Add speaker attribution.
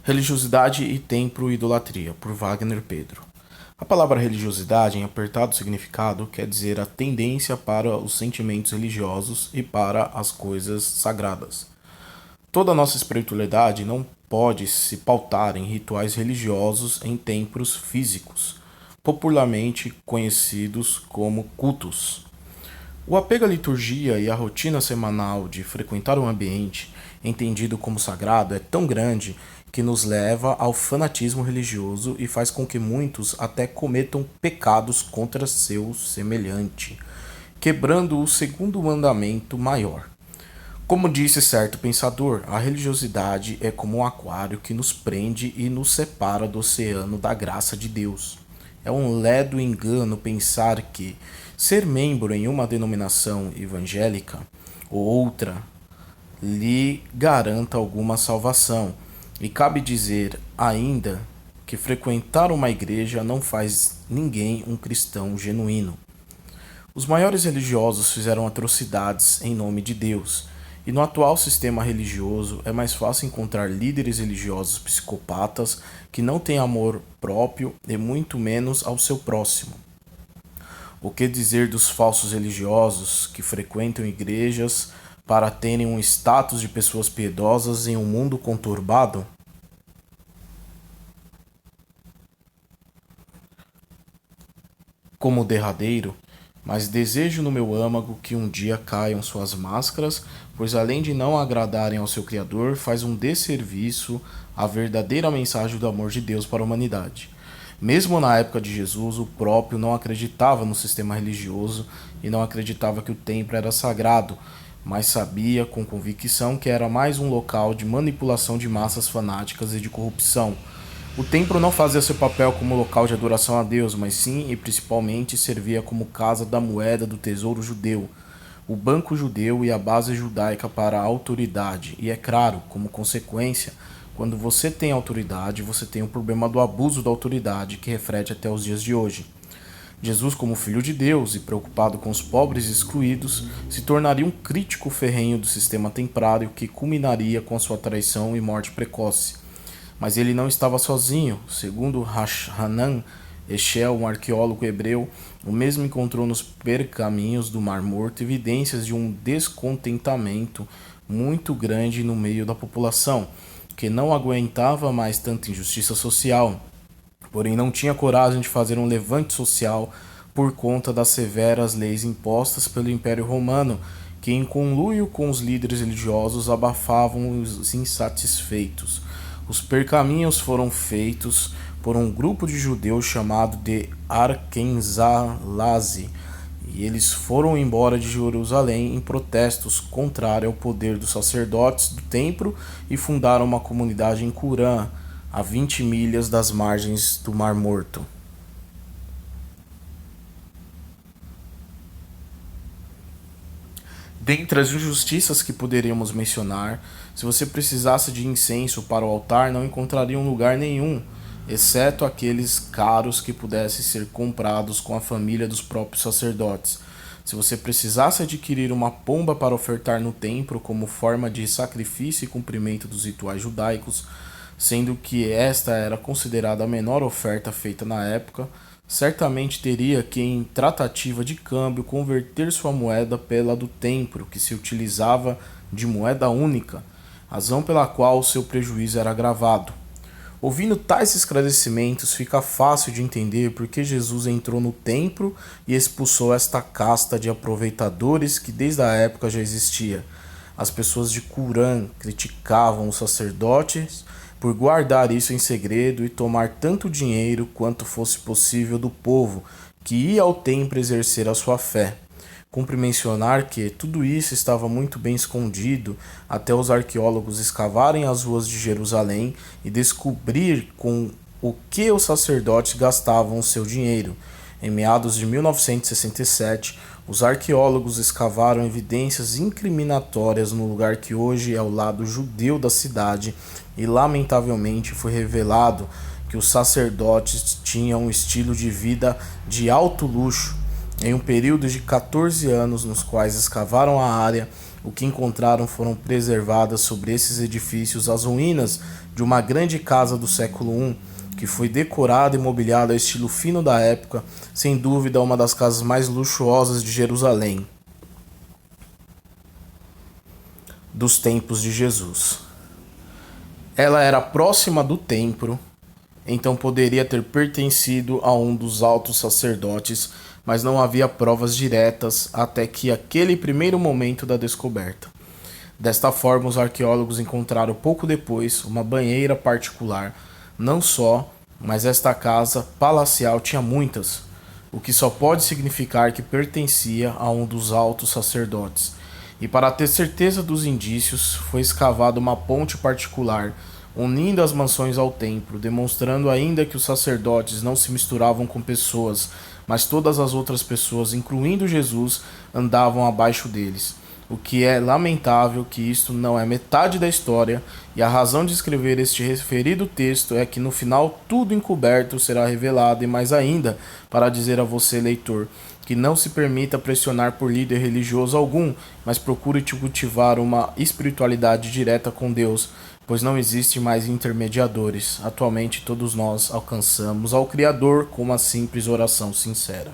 Speaker 1: Religiosidade e templo e idolatria, por Wagner Pedro. A palavra religiosidade, em apertado significado, quer dizer a tendência para os sentimentos religiosos e para as coisas sagradas. Toda a nossa espiritualidade não pode se pautar em rituais religiosos em templos físicos, popularmente conhecidos como cultos. O apego à liturgia e à rotina semanal de frequentar um ambiente entendido como sagrado é tão grande que nos leva ao fanatismo religioso e faz com que muitos até cometam pecados contra seu semelhante, quebrando o segundo mandamento maior. Como disse certo pensador, a religiosidade é como um aquário que nos prende e nos separa do oceano da graça de Deus. É um ledo engano pensar que ser membro em uma denominação evangélica ou outra lhe garanta alguma salvação, e cabe dizer ainda que frequentar uma igreja não faz ninguém um cristão genuíno. Os maiores religiosos fizeram atrocidades em nome de Deus, e no atual sistema religioso é mais fácil encontrar líderes religiosos psicopatas que não têm amor próprio e muito menos ao seu próximo. O que dizer dos falsos religiosos que frequentam igrejas para terem um status de pessoas piedosas em um mundo conturbado? Como derradeiro, mas desejo no meu âmago que um dia caiam suas máscaras, pois além de não agradarem ao seu Criador, faz um desserviço à verdadeira mensagem do amor de Deus para a humanidade. Mesmo na época de Jesus, o próprio não acreditava no sistema religioso e não acreditava que o templo era sagrado, mas sabia com convicção que era mais um local de manipulação de massas fanáticas e de corrupção. O templo não fazia seu papel como local de adoração a Deus, mas sim e principalmente servia como casa da moeda do tesouro judeu, o banco judeu e a base judaica para a autoridade. E é claro, como consequência, quando você tem autoridade, você tem o problema do abuso da autoridade, que reflete até os dias de hoje. Jesus, como filho de Deus e preocupado com os pobres e excluídos, se tornaria um crítico ferrenho do sistema templário que culminaria com a sua traição e morte precoce. Mas ele não estava sozinho. Segundo Hanan Eshel, um arqueólogo hebreu, o mesmo encontrou nos pergaminhos do Mar Morto evidências de um descontentamento muito grande no meio da população, que não aguentava mais tanta injustiça social, porém não tinha coragem de fazer um levante social por conta das severas leis impostas pelo Império Romano, que em conluio com os líderes religiosos abafavam os insatisfeitos. Os pergaminhos foram feitos por um grupo de judeus chamado de Arquenzalazi, e eles foram embora de Jerusalém em protestos contrários ao poder dos sacerdotes do templo e fundaram uma comunidade em Curã, a 20 milhas das margens do Mar Morto. Dentre as injustiças que poderíamos mencionar, se você precisasse de incenso para o altar, não encontraria um lugar nenhum, exceto aqueles caros que pudessem ser comprados com a família dos próprios sacerdotes. Se você precisasse adquirir uma pomba para ofertar no templo como forma de sacrifício e cumprimento dos rituais judaicos, sendo que esta era considerada a menor oferta feita na época, certamente teria que, em tratativa de câmbio, converter sua moeda pela do templo, que se utilizava de moeda única, razão pela qual o seu prejuízo era agravado. Ouvindo tais esclarecimentos, fica fácil de entender por que Jesus entrou no templo e expulsou esta casta de aproveitadores que desde a época já existia. As pessoas de Curã criticavam os sacerdotes por guardar isso em segredo e tomar tanto dinheiro quanto fosse possível do povo que ia ao templo exercer a sua fé. Cumpre mencionar que tudo isso estava muito bem escondido até os arqueólogos escavarem as ruas de Jerusalém e descobrir com o que os sacerdotes gastavam o seu dinheiro. Em meados de 1967, os arqueólogos escavaram evidências incriminatórias no lugar que hoje é o lado judeu da cidade e, lamentavelmente, foi revelado que os sacerdotes tinham um estilo de vida de alto luxo. Em um período de 14 anos nos quais escavaram a área, O que encontraram foram preservadas sobre esses edifícios as ruínas de uma grande casa do século I, que foi decorada e mobiliada ao estilo fino da época, sem dúvida uma das casas mais luxuosas de Jerusalém, dos tempos de Jesus. Ela era próxima do templo, então poderia ter pertencido a um dos altos sacerdotes, mas não havia provas diretas até que aquele primeiro momento da descoberta. Desta forma, os arqueólogos encontraram pouco depois uma banheira particular. Não só, mas esta casa palacial tinha muitas, o que só pode significar que pertencia a um dos altos sacerdotes. E para ter certeza dos indícios, foi escavada uma ponte particular, unindo as mansões ao templo, demonstrando ainda que os sacerdotes não se misturavam com pessoas, mas todas as outras pessoas, incluindo Jesus, andavam abaixo deles. O que é lamentável que isto não é metade da história, e a razão de escrever este referido texto é que no final tudo encoberto será revelado, e mais ainda, para dizer a você, leitor, que não se permita pressionar por líder religioso algum, mas procure cultivar uma espiritualidade direta com Deus, pois não existe mais intermediadores. Atualmente todos nós alcançamos ao Criador com uma simples oração sincera.